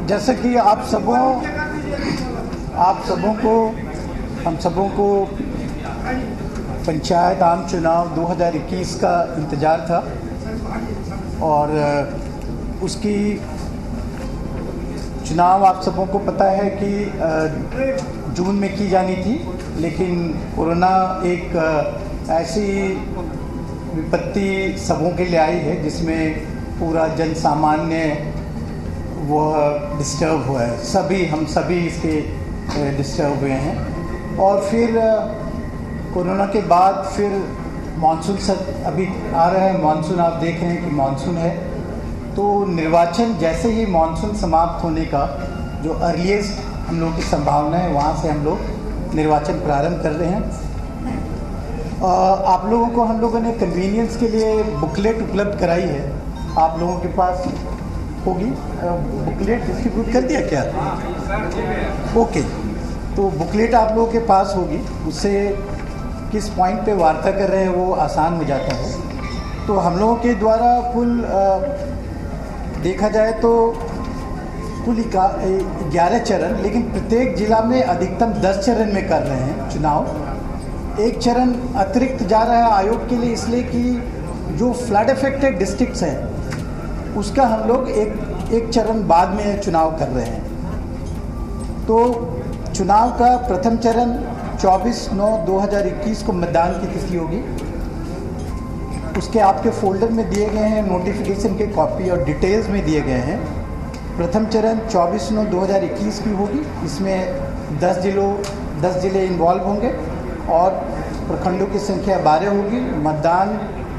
जैसे कि हम सबों को पंचायत आम चुनाव 2021 का इंतज़ार था और उसकी चुनाव आप सबों को पता है कि जून में की जानी थी, लेकिन कोरोना एक ऐसी विपत्ति सबों के लिए आई है जिसमें पूरा जन सामान्य वह डिस्टर्ब हुआ है। हम सभी इसके डिस्टर्ब हुए हैं। और फिर कोरोना के बाद फिर मानसून अभी आ रहा है। मानसून आप देख रहे हैं कि मानसून है, तो निर्वाचन जैसे ही मानसून समाप्त होने का जो अर्लीस्ट हम लोग की संभावना है, वहाँ से हम लोग निर्वाचन प्रारंभ कर रहे हैं। आप लोगों को हम लोगों ने कन्वीनियंस के लिए बुकलेट उपलब्ध कराई है। आप लोगों के पास होगी बुकलेट, डिस्ट्रीब्यूट कर दिया क्या? ओके, तो बुकलेट आप लोगों के पास होगी। उससे किस पॉइंट पे वार्ता कर रहे हैं वो आसान हो जाता है। तो हम लोगों के द्वारा कुल देखा जाए तो कुल 11 चरण, लेकिन प्रत्येक जिला में अधिकतम 10 चरण में कर रहे हैं चुनाव। एक चरण अतिरिक्त जा रहा है आयोग के लिए, इसलिए कि जो फ्लड अफेक्टेड डिस्ट्रिक्ट्स हैं उसका हम लोग एक चरण बाद में चुनाव कर रहे हैं। तो चुनाव का प्रथम चरण 24/9/2021 को मतदान की तिथि होगी। उसके आपके फोल्डर में दिए गए हैं नोटिफिकेशन के कॉपी और डिटेल्स में दिए गए हैं। प्रथम चरण 24/9/2021 की होगी। इसमें 10 जिले इन्वॉल्व होंगे और प्रखंडों की संख्या 12 होगी। मतदान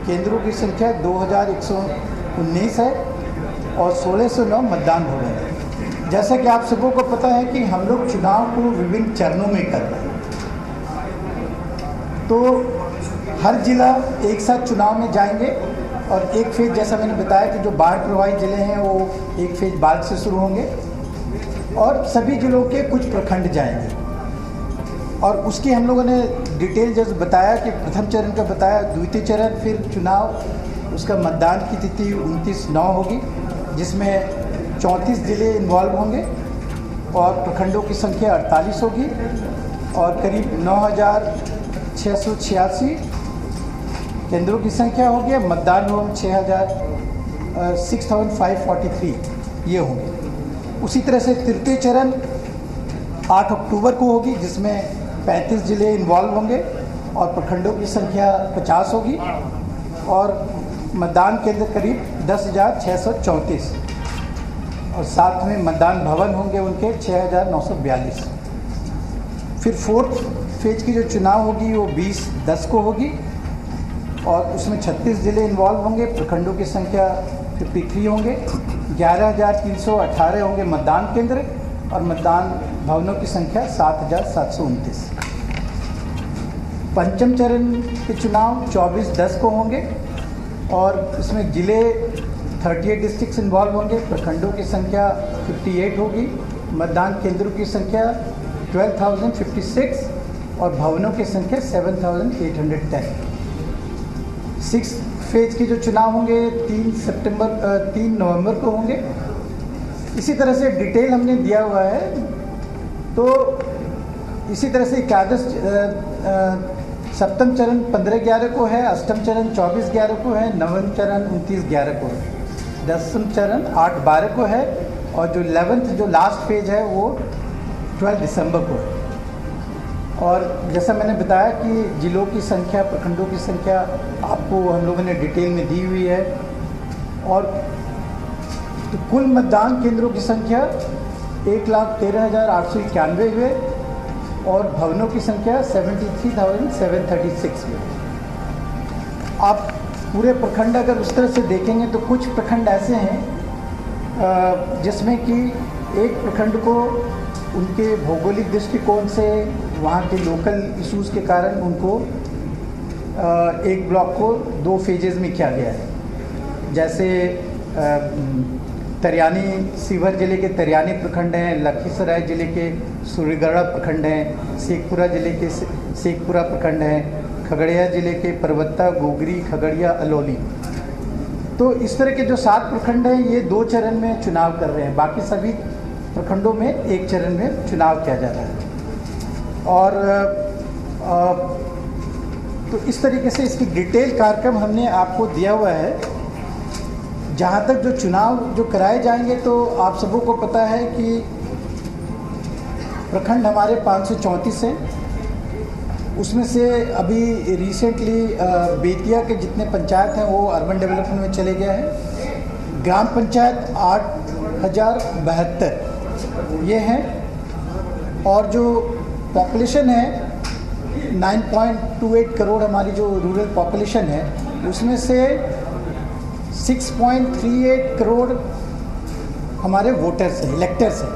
केंद्रों की संख्या 2119 है और 1609 मतदान भवन है। जैसा कि आप सबों को पता है कि हम लोग चुनाव को विभिन्न चरणों में कर रहे हैं, तो हर जिला एक साथ चुनाव में जाएंगे और एक फेज, जैसा मैंने बताया कि जो बाढ़ प्रभावित जिले हैं वो एक फेज बाद से शुरू होंगे और सभी जिलों के कुछ प्रखंड जाएंगे। और उसकी हम लोगों ने डिटेल जैसे बताया कि प्रथम चरण का बताया, द्वितीय चरण फिर चुनाव उसका मतदान की तिथि 29/9 होगी, जिसमें 34 जिले इन्वॉल्व होंगे और प्रखंडों की संख्या 48 होगी और करीब 9,686 केंद्रों की संख्या होगी। मतदान भवन 6,543 ये होंगे। उसी तरह से तृतीय चरण 8 अक्टूबर को होगी, जिसमें 35 जिले इन्वॉल्व होंगे और प्रखंडों की संख्या 50 होगी और मतदान केंद्र करीब 10,634 और साथ में मतदान भवन होंगे उनके 6,942। फिर फोर्थ फेज की जो चुनाव होगी वो 20/10 को होगी और उसमें 36 जिले इन्वॉल्व होंगे। प्रखंडों की संख्या 53 होंगे। 11,318 होंगे मतदान केंद्र और मतदान भवनों की संख्या 7,729। पंचम चरण के चुनाव 24/10 को होंगे और इसमें जिले 38 डिस्ट्रिक्ट्स इन्वॉल्व होंगे। प्रखंडों की संख्या 58 होगी। मतदान केंद्रों की संख्या 12,056 और भवनों की संख्या 7,810। 6 फेज के जो चुनाव होंगे 3 नवंबर को होंगे। इसी तरह से डिटेल हमने दिया हुआ है। तो इसी तरह से सप्तम चरण 15/11 को है, अष्टम चरण 24/11 को है, नवम चरण 29/11 को है, 10वां चरण 8/12 को है और जो 11th जो लास्ट फेज है वो 12 दिसंबर को है। और जैसा मैंने बताया कि जिलों की संख्या, प्रखंडों की संख्या आपको हम लोगों ने डिटेल में दी हुई है। और तो कुल मतदान केंद्रों की संख्या 1,13,891 हुए और भवनों की संख्या 73,736 हुए। आप पूरे प्रखंड अगर उस तरह से देखेंगे तो कुछ प्रखंड ऐसे हैं जिसमें कि एक प्रखंड को उनके भौगोलिक दृष्टिकोण से, वहाँ के लोकल इश्यूज़ के कारण उनको एक ब्लॉक को 2 फेजेस में किया गया है। जैसे तरियानी, सीवर जिले के तरियानी प्रखंड हैं, लखीसराय जिले के सूर्यगढ़ा प्रखंड हैं, शेखपुरा जिले के शेखपुरा प्रखंड हैं, खगड़िया जिले के परबत्ता, गोगरी, खगड़िया, अलौली। तो इस तरह के जो 7 प्रखंड हैं ये 2 चरण में चुनाव कर रहे हैं। बाकी सभी प्रखंडों में एक चरण में चुनाव किया जा रहा है। और तो इस तरीके से इसकी डिटेल कार्यक्रम हमने आपको दिया हुआ है। जहाँ तक जो चुनाव जो कराए जाएंगे, तो आप सबों को पता है कि प्रखंड हमारे 534 हैं। उसमें से अभी रिसेंटली बेतिया के जितने पंचायत हैं वो अर्बन डेवलपमेंट में चले गए हैं। ग्राम पंचायत 8072 ये हैं, और जो पॉपुलेशन है 9.28 करोड़ हमारी जो रूरल पॉपुलेशन है, उसमें से 6.38 करोड़ हमारे वोटर्स हैं, इलेक्टर्स हैं।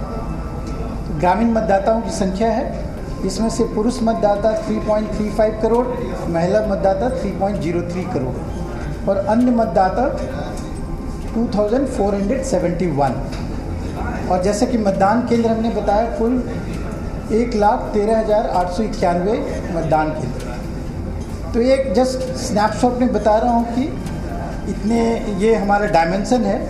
तो ग्रामीण मतदाताओं की संख्या है, इसमें से पुरुष मतदाता 3.35 करोड़, महिला मतदाता 3.03 करोड़ और अन्य मतदाता 2471। और जैसे कि मतदान केंद्र हमने बताया, कुल 1,13,891 मतदान केंद्र। तो एक जस्ट स्नैपशॉट में बता रहा हूँ कि इतने ये हमारा डायमेंशन है।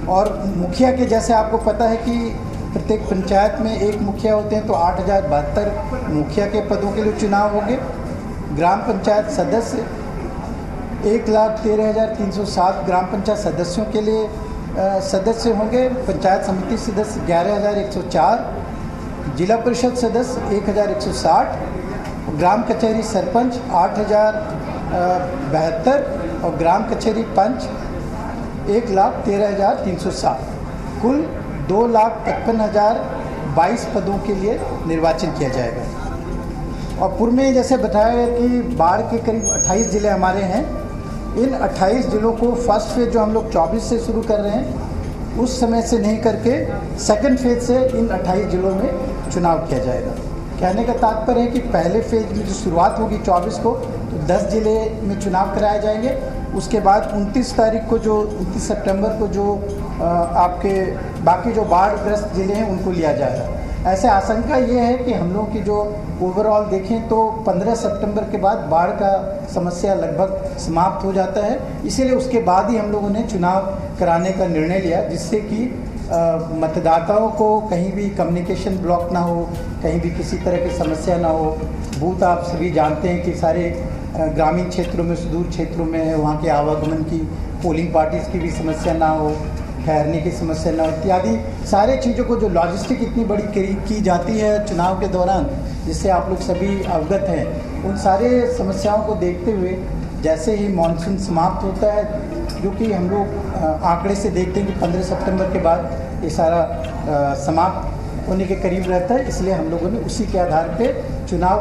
और मुखिया के जैसे आपको पता है कि प्रत्येक पंचायत में एक मुखिया होते हैं, तो 8,072 मुखिया के पदों के लिए चुनाव होंगे। ग्राम पंचायत सदस्य 1,13,307 ग्राम पंचायत सदस्यों के लिए सदस्य होंगे। पंचायत समिति सदस्य 11,104, जिला परिषद सदस्य 1,160, ग्राम कचहरी सरपंच 8,072 और ग्राम कचहरी पंच 1,13,307। कुल 2,55,022 पदों के लिए निर्वाचन किया जाएगा। और पूर्व में जैसे बताया गया कि बाढ़ के करीब 28 ज़िले हमारे हैं। इन 28 ज़िलों को फर्स्ट फेज़ जो हम लोग 24 से शुरू कर रहे हैं, उस समय से नहीं करके सेकंड फेज़ से इन 28 ज़िलों में चुनाव किया जाएगा। कहने का तात्पर्य है कि पहले फेज़ में जो शुरुआत होगी 24 को, तो 10 ज़िले में चुनाव कराए जाएंगे। उसके बाद 29 तारीख को, जो 29 सितंबर को जो आपके बाकी जो बाढ़ग्रस्त ज़िले हैं उनको लिया जाएगा। ऐसे आशंका ये है कि हम लोग की जो ओवरऑल देखें तो 15 सितंबर के बाद बाढ़ का समस्या लगभग समाप्त हो जाता है। इसीलिए उसके बाद ही हम लोगों ने चुनाव कराने का निर्णय लिया, जिससे कि मतदाताओं को कहीं भी कम्युनिकेशन ब्लॉक ना हो, कहीं भी किसी तरह की समस्या ना हो। बूथ आप सभी जानते हैं कि सारे ग्रामीण क्षेत्रों में, सुदूर क्षेत्रों में है, वहाँ के आवागमन की, पोलिंग पार्टीज़ की भी समस्या ना हो, ठहरने की समस्या ना हो, इत्यादि सारे चीज़ों को जो लॉजिस्टिक इतनी बड़ी की जाती है चुनाव के दौरान, जिससे आप लोग सभी अवगत हैं, उन सारे समस्याओं को देखते हुए जैसे ही मानसून समाप्त होता है, जो कि हम लोग आंकड़े से देखते हैं कि 15 सितंबर के बाद ये सारा समाप्त होने के करीब रहता है, इसलिए हम लोगों ने उसी के आधार पे चुनाव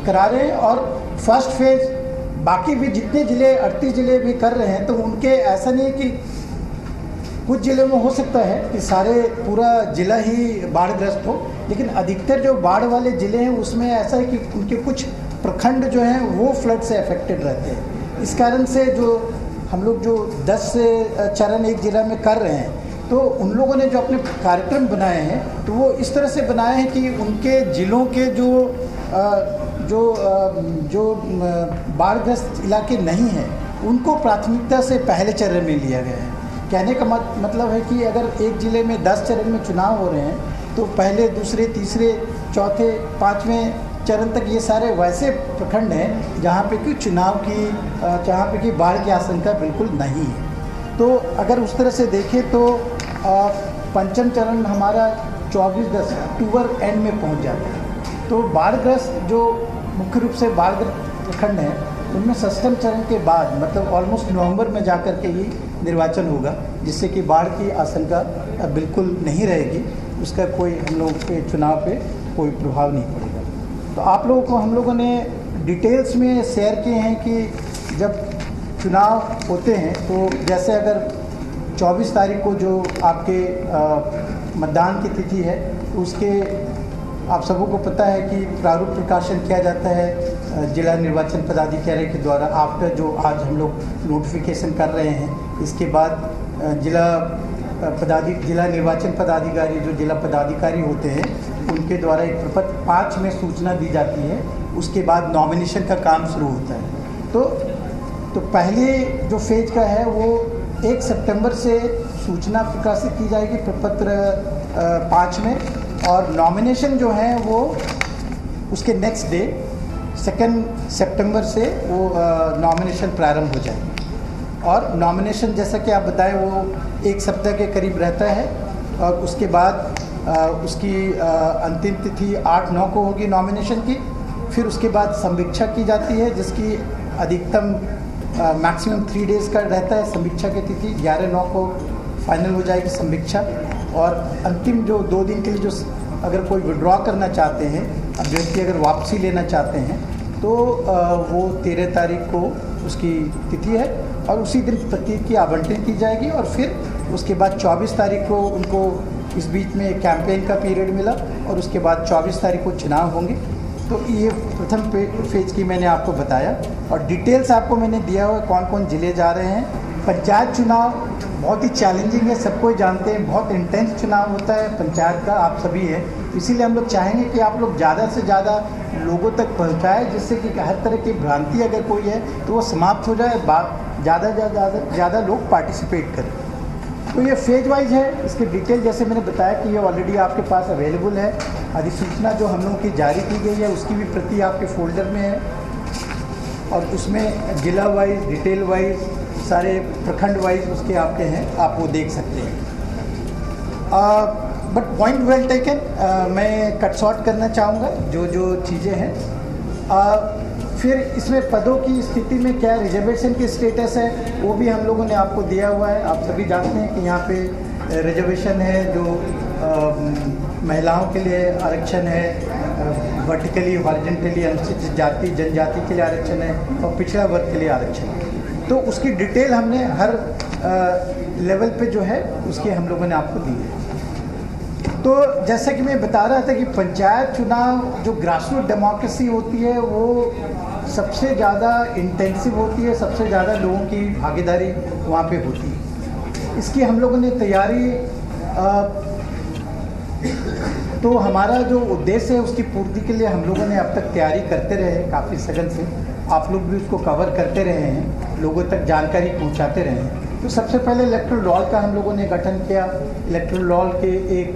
करा रहे हैं। और फर्स्ट फेज़ बाकी भी जितने ज़िले 38 ज़िले भी कर रहे हैं, तो उनके ऐसा नहीं है कि कुछ ज़िलों में हो सकता है कि सारे पूरा ज़िला ही बाढ़ग्रस्त हो, लेकिन अधिकतर जो बाढ़ वाले ज़िले हैं उसमें ऐसा है कि उनके कुछ प्रखंड जो हैं वो फ्लड से अफेक्टेड रहते हैं। इस कारण से जो हम लोग जो 10 चरण एक ज़िला में कर रहे हैं, तो उन लोगों ने जो अपने कार्यक्रम बनाए हैं, तो वो इस तरह से बनाए हैं कि उनके ज़िलों के जो बाढ़ग्रस्त इलाके नहीं हैं, उनको प्राथमिकता से पहले चरण में लिया गया है। कहने का मतलब है कि अगर एक ज़िले में 10 चरण में चुनाव हो रहे हैं, तो पहले, दूसरे, तीसरे, चौथे, 5वें चरण तक ये सारे वैसे प्रखंड हैं जहाँ पे कि चुनाव की, जहाँ पे कि बाढ़ की आशंका बिल्कुल नहीं है। तो अगर उस तरह से देखें तो पंचम चरण हमारा 24 अक्टूबर एंड में पहुँच जाता है। तो बाढ़ग्रस्त जो मुख्य रूप से बाढ़ग्रस्त प्रखंड हैं, उनमें षष्ठम चरण के बाद मतलब ऑलमोस्ट नवंबर में जाकर के ही निर्वाचन होगा, जिससे कि बाढ़ की आशंका बिल्कुल नहीं रहेगी, उसका कोई हम लोग के चुनाव पे कोई प्रभाव नहीं पड़ेगा। तो आप लोगों को हम लोगों ने डिटेल्स में शेयर किए हैं कि जब चुनाव होते हैं, तो जैसे अगर 24 तारीख को जो आपके मतदान की तिथि है, तो उसके आप सबों को पता है कि प्रारूप प्रकाशन किया जाता है जिला निर्वाचन पदाधिकारी के द्वारा। आफ्टर जो आज हम लोग नोटिफिकेशन कर रहे हैं, इसके बाद जिला निर्वाचन पदाधिकारी, जो जिला पदाधिकारी होते हैं, उनके द्वारा एक प्रपत्र 5 में सूचना दी जाती है। उसके बाद नॉमिनेशन का काम शुरू होता है। तो पहले जो फेज का है वो 1 सितंबर से सूचना प्रकाशित की जाएगी, प्रपत्र 5 में, और नॉमिनेशन जो है वो उसके नेक्स्ट डे 2 सितंबर से वो नॉमिनेशन प्रारंभ हो जाएगी। और नॉमिनेशन जैसा कि आप बताएं वो 1 सप्ताह के करीब रहता है, और उसके बाद उसकी अंतिम तिथि 8-9 को होगी नॉमिनेशन की। फिर उसके बाद समीक्षा की जाती है, जिसकी अधिकतम मैक्सिमम 3 डेज़ का रहता है समीक्षा की तिथि। 11-9 को फाइनल हो जाएगी समीक्षा, और अंतिम जो 2 दिन के लिए जो अगर कोई विड्रॉ करना चाहते हैं, अभ्यर्थी अगर वापसी लेना चाहते हैं, तो वो 13 तारीख को उसकी तिथि है, और उसी दिन प्रतीक की आवंटन की जाएगी। और फिर उसके बाद 24 तारीख को उनको इस बीच में कैंपेन का पीरियड मिला, और उसके बाद 24 तारीख को चुनाव होंगे। तो ये प्रथम फेज़ की मैंने आपको बताया, और डिटेल्स आपको मैंने दिया हुआ कौन कौन ज़िले जा रहे हैं। पंचायत चुनाव बहुत ही चैलेंजिंग है, सबको जानते हैं, बहुत इंटेंस चुनाव होता है पंचायत का, आप सभी है। इसीलिए हम लोग चाहेंगे कि आप लोग ज़्यादा से ज़्यादा लोगों तक पहुँचाएँ, जिससे कि हर तरह की भ्रांति अगर कोई है तो वो समाप्त हो जाए, ज़्यादा लोग पार्टिसिपेट करें। तो ये फेज वाइज है। इसके डिटेल जैसे मैंने बताया कि ये ऑलरेडी आपके पास अवेलेबल है। अधिसूचना जो हम लोगों की जारी की गई है उसकी भी प्रति आपके फोल्डर में है, और उसमें जिला वाइज, डिटेल वाइज, सारे प्रखंड वाइज उसके आपके हैं, आप वो देख सकते हैं। बट पॉइंट वेल टेकन, मैं कट शॉर्ट करना चाहूँगा जो चीज़ें हैं। फिर इसमें पदों की स्थिति में क्या रिजर्वेशन की स्टेटस है वो भी हम लोगों ने आपको दिया हुआ है। आप सभी जानते हैं कि यहाँ पे रिजर्वेशन है जो महिलाओं के लिए आरक्षण है, वर्टिकली हॉरिजॉन्टली अनुसूचित जाति जनजाति के लिए आरक्षण है, और पिछड़ा वर्ग के लिए आरक्षण है। तो उसकी डिटेल हमने हर लेवल पे जो है उसके हम लोगों ने आपको दी है। तो जैसा कि मैं बता रहा था कि पंचायत चुनाव जो ग्रासरूट डेमोक्रेसी होती है वो सबसे ज़्यादा इंटेंसिव होती है, सबसे ज़्यादा लोगों की भागीदारी वहाँ पे होती है। इसकी हम लोगों ने तैयारी, तो हमारा जो उद्देश्य है उसकी पूर्ति के लिए हम लोगों ने अब तक तैयारी करते रहे हैं काफ़ी सघन से। आप लोग भी उसको कवर करते रहे हैं, लोगों तक जानकारी पहुँचाते रहे हैं। तो सबसे पहले इलेक्टोरल रोल का हम लोगों ने गठन किया। इलेक्टोरल रोल के एक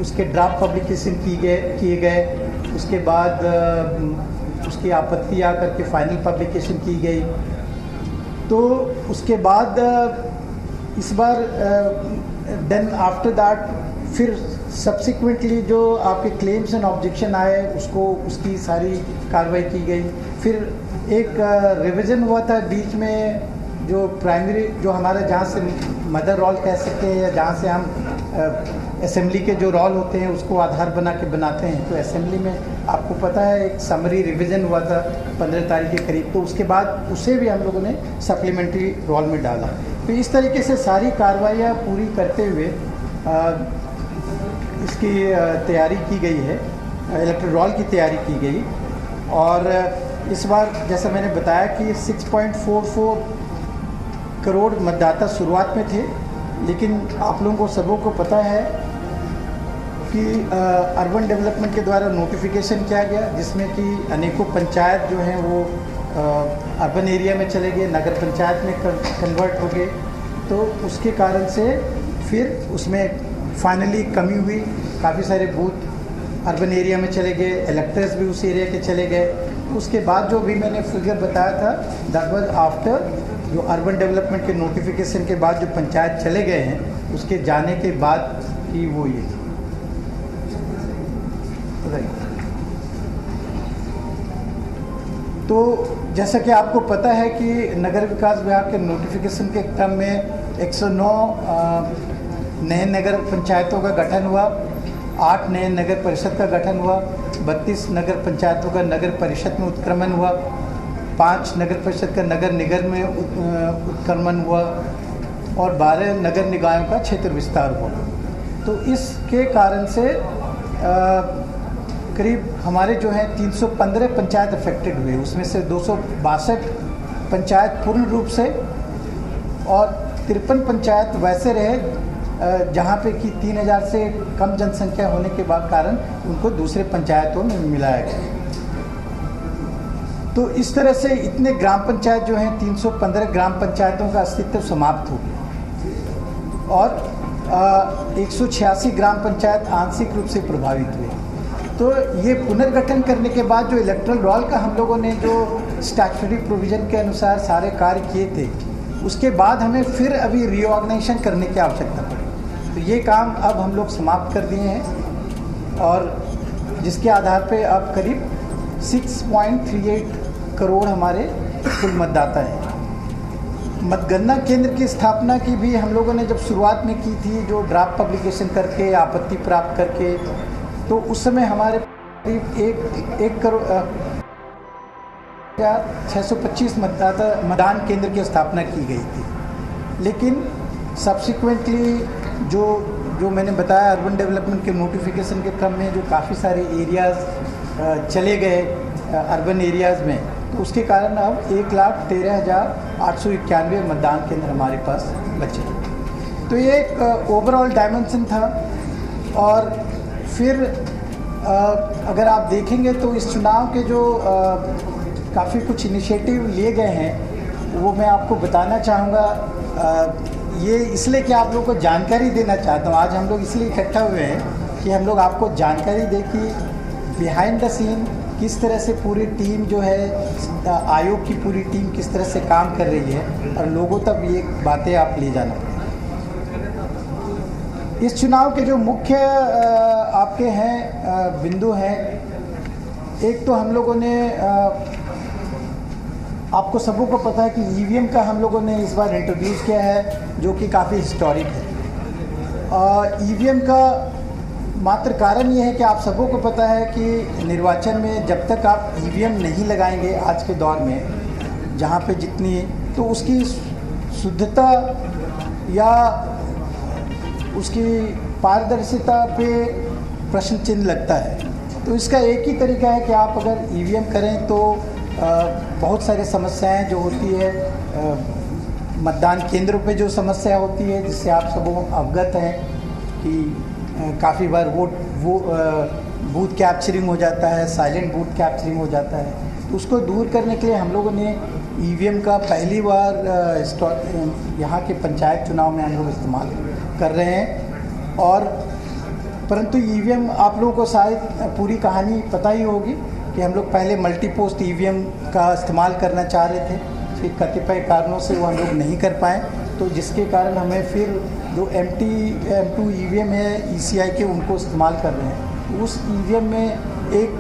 उसके ड्राफ्ट पब्लिकेशन किए गए, उसके बाद उसकी आपत्ति आकर के फाइनल पब्लिकेशन की गई। तो उसके बाद इस बार देन आफ्टर दैट फिर सब्सिक्वेंटली जो आपके क्लेम्स एंड ऑब्जेक्शन आए उसकी सारी कार्रवाई की गई। फिर एक रिवीजन हुआ था बीच में, जो प्राइमरी जो हमारा जहाँ से मदर रोल कह सकते हैं, या जहाँ से हम असेंबली के जो रोल होते हैं उसको आधार बना के बनाते हैं। तो असेंबली में आपको पता है एक समरी रिवीजन हुआ था 15 तारीख के करीब, तो उसके बाद उसे भी हम लोगों ने सप्लीमेंट्री रोल में डाला। तो इस तरीके से सारी कार्रवाइयाँ पूरी करते हुए इसकी तैयारी की गई है, इलेक्टोरल रोल की तैयारी की गई। और इस बार जैसा मैंने बताया कि 6.44 करोड़ मतदाता शुरुआत में थे, लेकिन आप लोगों को सबों को पता है कि अर्बन डेवलपमेंट के द्वारा नोटिफिकेशन किया गया, जिसमें कि अनेकों पंचायत जो हैं वो अर्बन एरिया में चले गए, नगर पंचायत में कन्वर्ट हो गए। तो उसके कारण से फिर उसमें फाइनली कमी हुई, काफ़ी सारे बूथ अर्बन एरिया में चले गए, इलेक्टर्स भी उस एरिया के चले गए। उसके बाद जो भी मैंने फिगर बताया था दैट वाज आफ्टर जो अर्बन डेवलपमेंट के नोटिफिकेशन के बाद जो पंचायत चले गए हैं उसके जाने के बाद ही वो ये राइट। तो जैसा कि आपको पता है कि नगर विकास विभाग के नोटिफिकेशन के क्रम में 109 नए नगर पंचायतों का गठन हुआ, 8 नए नगर परिषद का गठन हुआ, 32 नगर पंचायतों का नगर परिषद में उत्क्रमण हुआ, 5 नगर परिषद का नगर निगम में उत्क्रमण हुआ, और 12 नगर निकायों का क्षेत्र विस्तार हुआ। तो इसके कारण से करीब हमारे जो हैं 315 पंचायत अफेक्टेड हुए, उसमें से 262 पंचायत पूर्ण रूप से, और 53 पंचायत वैसे रहे जहाँ पे कि 3000 से कम जनसंख्या होने के बाद कारण उनको दूसरे पंचायतों में मिलाया गया। तो इस तरह से इतने ग्राम पंचायत जो हैं 315 ग्राम पंचायतों का अस्तित्व समाप्त हो गया। और 186 ग्राम पंचायत आंशिक रूप से प्रभावित हुए। तो ये पुनर्गठन करने के बाद जो इलेक्ट्रल रोल का हम लोगों ने जो स्टैट्यूटरी प्रोविज़न के अनुसार सारे कार्य किए थे, उसके बाद हमें फिर अभी रीऑर्गेनाइजेशन करने की आवश्यकता पड़ी। तो ये काम अब हम लोग समाप्त कर दिए हैं और जिसके आधार पे अब करीब 6.38 करोड़ हमारे कुल मतदाता हैं। मतगणना केंद्र की स्थापना की भी हम लोगों ने जब शुरुआत में की थी, जो ड्राफ्ट पब्लिकेशन करके आपत्ति प्राप्त करके, तो उस समय हमारे करीब 1 करोड़ 625 मतदान केंद्र की स्थापना की गई थी। लेकिन सब्सिक्वेंटली जो मैंने बताया, अर्बन डेवलपमेंट के नोटिफिकेशन के क्रम में जो काफ़ी सारे एरियाज़ चले गए अर्बन एरियाज़ में, तो उसके कारण अब 1,13,891 मतदान केंद्र हमारे पास बचे। तो ये एक ओवरऑल डायमेंशन था। और फिर अगर आप देखेंगे तो इस चुनाव के जो काफ़ी कुछ इनिशिएटिव लिए गए हैं, वो मैं आपको बताना चाहूँगा। ये इसलिए कि आप लोगों को जानकारी देना चाहता हूँ। आज हम लोग इसलिए इकट्ठा हुए हैं कि हम लोग आपको जानकारी दें कि बिहाइंड द सीन किस तरह से पूरी टीम जो है, आयोग की पूरी टीम किस तरह से काम कर रही है और लोगों तक ये बातें आप ले जाना। इस चुनाव के जो मुख्य आपके हैं बिंदु हैं, एक तो हम लोगों ने आपको सबों को पता है कि ईवीएम का हम लोगों ने इस बार इंट्रोड्यूस किया है, जो कि काफ़ी हिस्टोरिक है। ईवीएम का मात्र कारण ये है कि आप सबों को पता है कि निर्वाचन में जब तक आप ईवीएम नहीं लगाएंगे आज के दौर में, जहाँ पे जितनी, तो उसकी शुद्धता या उसकी पारदर्शिता पे प्रश्न चिन्ह लगता है। तो इसका एक ही तरीका है कि आप अगर ईवीएम करें तो बहुत सारी समस्याएं जो होती है, मतदान केंद्रों पे जो समस्या होती है, जिससे आप सब अवगत हैं कि काफ़ी बार बूथ कैप्चरिंग हो जाता है, साइलेंट बूथ कैप्चरिंग हो जाता है। तो उसको दूर करने के लिए हम लोगों ने ईवीएम का पहली बार यहाँ के पंचायत चुनाव में हम लोग इस्तेमाल कर रहे हैं। और परंतु ईवीएम, आप लोगों को शायद पूरी कहानी पता ही होगी कि हम लोग पहले मल्टी पोस्ट ईवीएम का इस्तेमाल करना चाह रहे थे, फिर कतिपय कारणों से वो हम लोग नहीं कर पाए, तो जिसके कारण हमें फिर जो M2 ईवीएम है ECI के, उनको इस्तेमाल कर रहे हैं। उस ईवीएम में एक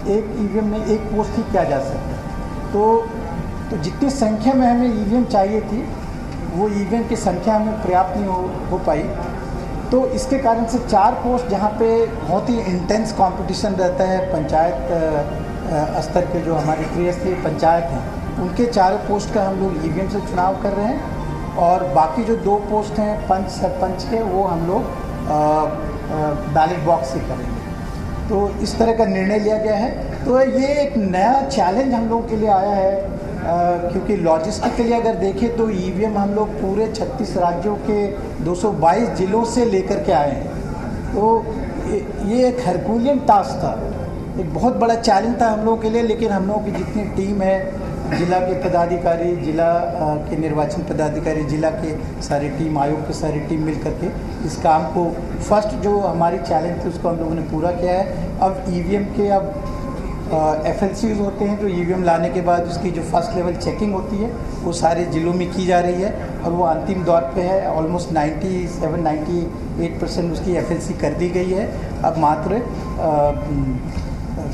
ईवीएम में एक पोस्ट ही किया जा सकता है। तो जितनी संख्या में हमें ईवीएम चाहिए थी, वो ईवीएम की संख्या हमें पर्याप्त नहीं हो पाई। तो इसके कारण से 4 पोस्ट जहाँ पे बहुत ही इंटेंस कंपटीशन रहता है, पंचायत स्तर के जो हमारे त्रिस्तरीय पंचायत हैं, उनके 4 पोस्ट का हम लोग ईवीएम से चुनाव कर रहे हैं। और बाकी जो 2 पोस्ट हैं पंच सरपंच के, वो हम लोग बैलेट बॉक्स से करेंगे। तो इस तरह का निर्णय लिया गया है। तो ये एक नया चैलेंज हम लोगों के लिए आया है, क्योंकि लॉजिस्टिकली अगर देखें तो ईवीएम हम लोग पूरे 36 राज्यों के 222 जिलों से लेकर के आए हैं। तो ये एक हरकुलियन टास्क था, एक बहुत बड़ा चैलेंज था हम लोगों के लिए। लेकिन हम लोगों की जितनी टीम है, जिला के पदाधिकारी, जिला के निर्वाचन पदाधिकारी, जिला के सारी टीम, आयोग की सारी टीम मिल करके इस काम को, फर्स्ट जो हमारी चैलेंज थी उसको हम लोगों ने पूरा किया है। अब ईवीएम के FLCs होते हैं, जो ईवीएम लाने के बाद उसकी जो फर्स्ट लेवल चेकिंग होती है, वो सारे ज़िलों में की जा रही है और वो अंतिम दौर पे है। ऑलमोस्ट 97-98% उसकी FLC कर दी गई है। अब मात्र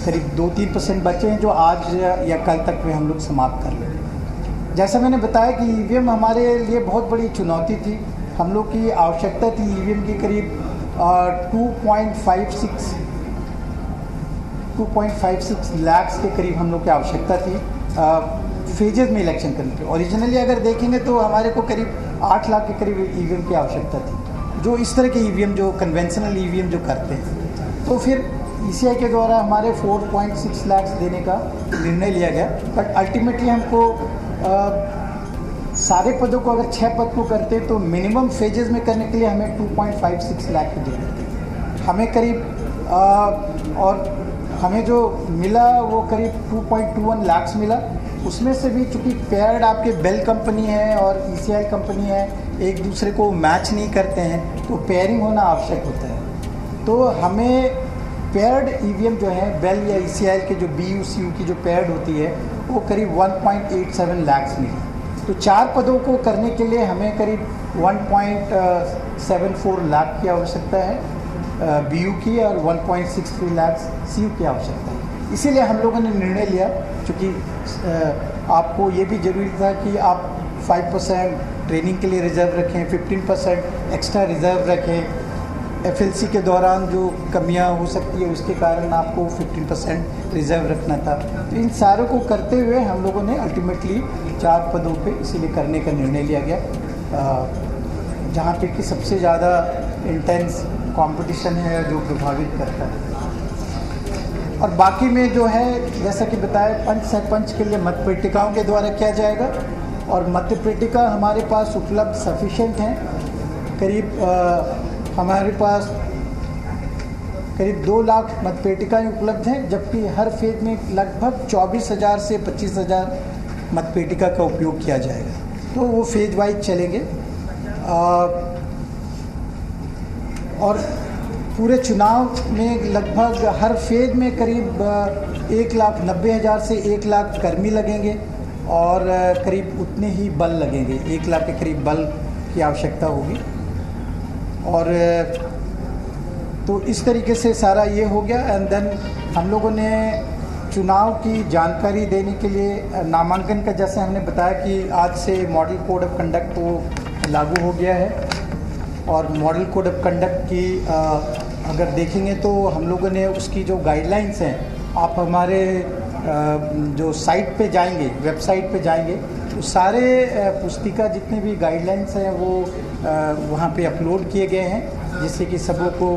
करीब 2-3% बचे हैं, जो आज या कल तक में हम लोग समाप्त कर लेंगे। जैसा मैंने बताया कि ईवीएम हमारे लिए बहुत बड़ी चुनौती थी। हम लोग की आवश्यकता थी ईवीएम की करीब 2.56 लाख के करीब हम लोग की आवश्यकता थी फेजेस में इलेक्शन करने की। ओरिजिनली अगर देखेंगे तो हमारे को करीब 8 लाख के करीब ईवीएम की आवश्यकता थी, जो इस तरह के ईवीएम, जो कन्वेंशनल ईवीएम जो करते हैं। तो फिर ECI के द्वारा हमारे 4.6 लाख देने का निर्णय लिया गया। बट अल्टीमेटली हमको सारे पदों को, अगर 6 पद को करते तो मिनिमम फेजेस में करने के लिए हमें 2.56 लाख की जरूरत है। हमें करीब और हमें जो मिला वो करीब 2.21 लाख मिला। उसमें से भी चूँकि पेयर्ड आपके बेल कंपनी है और ECI कंपनी है, एक दूसरे को मैच नहीं करते हैं तो पेयरिंग होना आवश्यक होता है। तो हमें पेयर्ड ईवीएम जो है बेल या ECIL के जो BU-CU की जो पेयर्ड होती है वो करीब 1.87 लाख मिली। तो 4 पदों को करने के लिए हमें करीब 1.74 लाख की आवश्यकता है BU की और 1.63 लाख CU की आवश्यकता है। इसीलिए हम लोगों ने निर्णय लिया, क्योंकि आपको ये भी ज़रूरी था कि आप 5% ट्रेनिंग के लिए रिज़र्व रखें, 15% एक्स्ट्रा रिज़र्व रखें। FLC के दौरान जो कमियां हो सकती है उसके कारण आपको 15% रिज़र्व रखना था। तो इन सारों को करते हुए हम लोगों ने अल्टीमेटली 4 पदों पे इसीलिए करने का निर्णय लिया गया, जहाँ पे कि सबसे ज़्यादा इंटेंस कंपटीशन है जो प्रभावित करता है। और बाकी में जो है जैसा कि बताया पंच सरपंच के लिए मतपेटिकाओं के द्वारा किया जाएगा, और मतपेटिका हमारे पास उपलब्ध सफिशेंट हैं। हमारे पास करीब 2 लाख मतपेटिकाएँ उपलब्ध हैं, जबकि हर फेज में लगभग 24,000 से 25,000 मतपेटिका का उपयोग किया जाएगा। तो वो फेज वाइज चलेंगे और पूरे चुनाव में लगभग हर फेज में करीब 1,90,000 से 1 लाख कर्मी लगेंगे और करीब उतने ही बल लगेंगे, 1 लाख के करीब बल की आवश्यकता होगी। और तो इस तरीके से सारा ये हो गया। एंड देन हम लोगों ने चुनाव की जानकारी देने के लिए नामांकन का, जैसे हमने बताया कि आज से मॉडल कोड ऑफ कंडक्ट वो लागू हो गया है, और मॉडल कोड ऑफ कंडक्ट की अगर देखेंगे तो हम लोगों ने उसकी जो गाइडलाइंस हैं, आप हमारे जो साइट पे जाएंगे, वेबसाइट पे जाएंगे, तो सारे पुस्तिका जितने भी गाइडलाइंस हैं वो वहाँ पे अपलोड किए गए हैं, जिससे कि सबों को